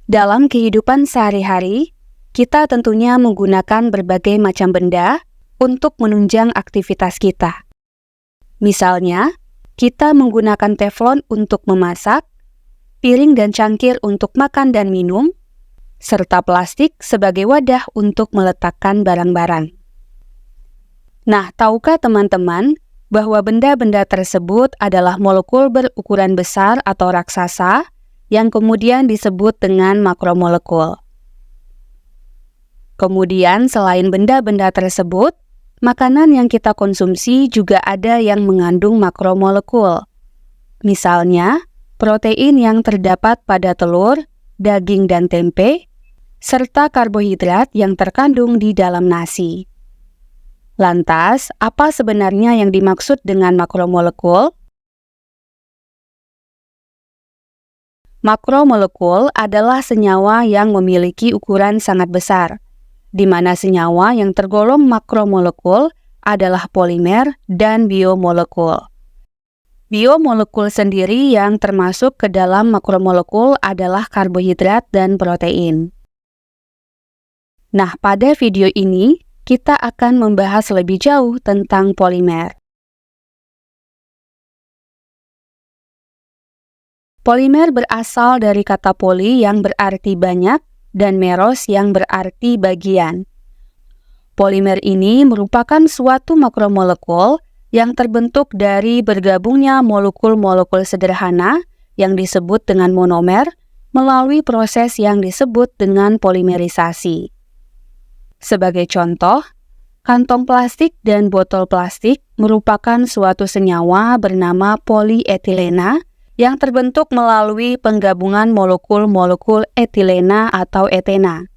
Dalam kehidupan sehari-hari, kita tentunya menggunakan berbagai macam benda untuk menunjang aktivitas kita. Misalnya, kita menggunakan teflon untuk memasak, piring dan cangkir untuk makan dan minum, serta plastik sebagai wadah untuk meletakkan barang-barang. Nah, tahukah teman-teman bahwa benda-benda tersebut adalah molekul berukuran besar atau raksasa yang kemudian disebut dengan makromolekul. Kemudian, selain benda-benda tersebut, makanan yang kita konsumsi juga ada yang mengandung makromolekul. Misalnya, protein yang terdapat pada telur, daging dan tempe, serta karbohidrat yang terkandung di dalam nasi. Lantas, apa sebenarnya yang dimaksud dengan makromolekul? Makromolekul adalah senyawa yang memiliki ukuran sangat besar, di mana senyawa yang tergolong makromolekul adalah polimer dan biomolekul. Biomolekul sendiri yang termasuk ke dalam makromolekul adalah karbohidrat dan protein. Nah, pada video ini, kita akan membahas lebih jauh tentang polimer. Polimer berasal dari kata poli yang berarti banyak dan meros yang berarti bagian. Polimer ini merupakan suatu makromolekul yang terbentuk dari bergabungnya molekul-molekul sederhana yang disebut dengan monomer melalui proses yang disebut dengan polimerisasi. Sebagai contoh, kantong plastik dan botol plastik merupakan suatu senyawa bernama polietilena yang terbentuk melalui penggabungan molekul-molekul etilena atau etena.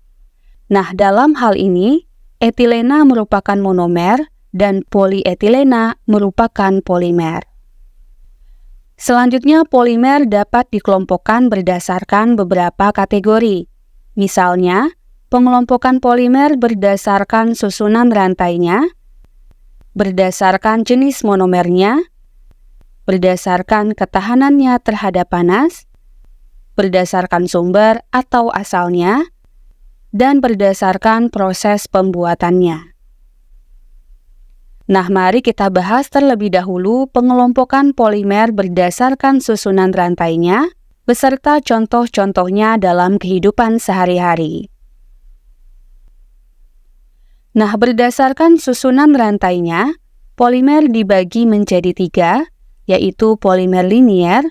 Nah, dalam hal ini, etilena merupakan monomer dan polietilena merupakan polimer. Selanjutnya, polimer dapat dikelompokkan berdasarkan beberapa kategori. Misalnya, pengelompokan polimer berdasarkan susunan rantainya, berdasarkan jenis monomernya, berdasarkan ketahanannya terhadap panas, berdasarkan sumber atau asalnya, dan berdasarkan proses pembuatannya. Nah, mari kita bahas terlebih dahulu pengelompokan polimer berdasarkan susunan rantainya, beserta contoh-contohnya dalam kehidupan sehari-hari. Nah, berdasarkan susunan rantainya, polimer dibagi menjadi 3, yaitu polimer linier,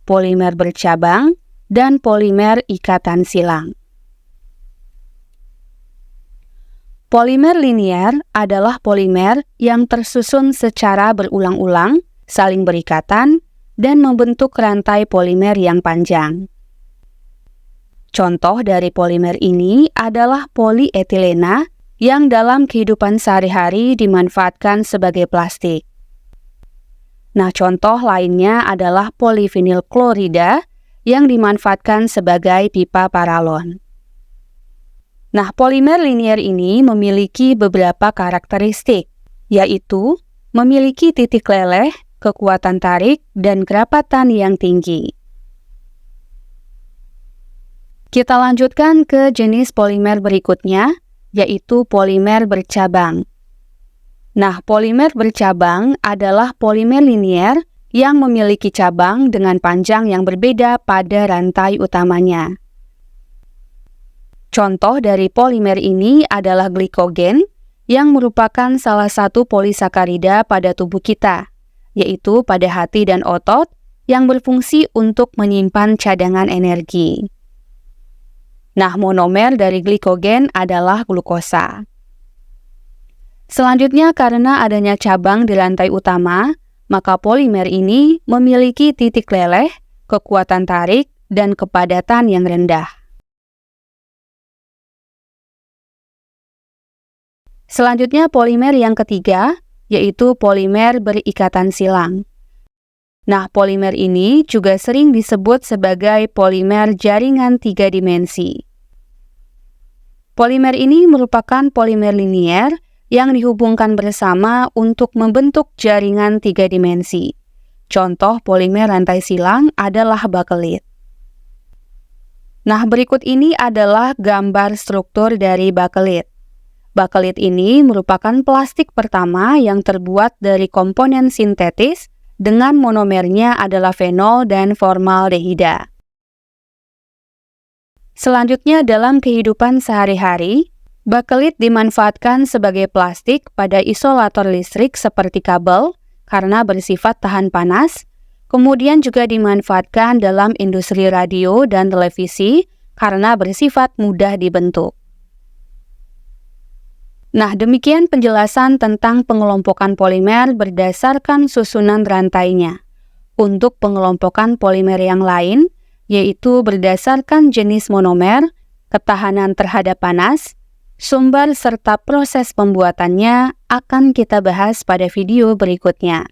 polimer bercabang, dan polimer ikatan silang. Polimer linier adalah polimer yang tersusun secara berulang-ulang, saling berikatan, dan membentuk rantai polimer yang panjang. Contoh dari polimer ini adalah polietilena yang dalam kehidupan sehari-hari dimanfaatkan sebagai plastik. Nah, contoh lainnya adalah polivinil klorida yang dimanfaatkan sebagai pipa paralon. Nah, polimer linier ini memiliki beberapa karakteristik, yaitu memiliki titik leleh, kekuatan tarik, dan kerapatan yang tinggi. Kita lanjutkan ke jenis polimer berikutnya, yaitu polimer bercabang. Nah, polimer bercabang adalah polimer linier yang memiliki cabang dengan panjang yang berbeda pada rantai utamanya. Contoh dari polimer ini adalah glikogen yang merupakan salah satu polisakarida pada tubuh kita, yaitu pada hati dan otot yang berfungsi untuk menyimpan cadangan energi. Nah, monomer dari glikogen adalah glukosa. Selanjutnya, karena adanya cabang di rantai utama, maka polimer ini memiliki titik leleh, kekuatan tarik, dan kepadatan yang rendah. Selanjutnya, polimer yang ketiga, yaitu polimer berikatan silang. Nah, polimer ini juga sering disebut sebagai polimer jaringan 3 dimensi. Polimer ini merupakan polimer linier yang dihubungkan bersama untuk membentuk jaringan 3 dimensi. Contoh polimer rantai silang adalah bakelit. Nah, berikut ini adalah gambar struktur dari bakelit. Bakelit ini merupakan plastik pertama yang terbuat dari komponen sintetis dengan monomernya adalah fenol dan formaldehida. Selanjutnya dalam kehidupan sehari-hari, bakelit dimanfaatkan sebagai plastik pada isolator listrik seperti kabel karena bersifat tahan panas, kemudian juga dimanfaatkan dalam industri radio dan televisi karena bersifat mudah dibentuk. Nah, demikian penjelasan tentang pengelompokan polimer berdasarkan susunan rantainya. Untuk pengelompokan polimer yang lain, yaitu berdasarkan jenis monomer, ketahanan terhadap panas, sumber serta proses pembuatannya akan kita bahas pada video berikutnya.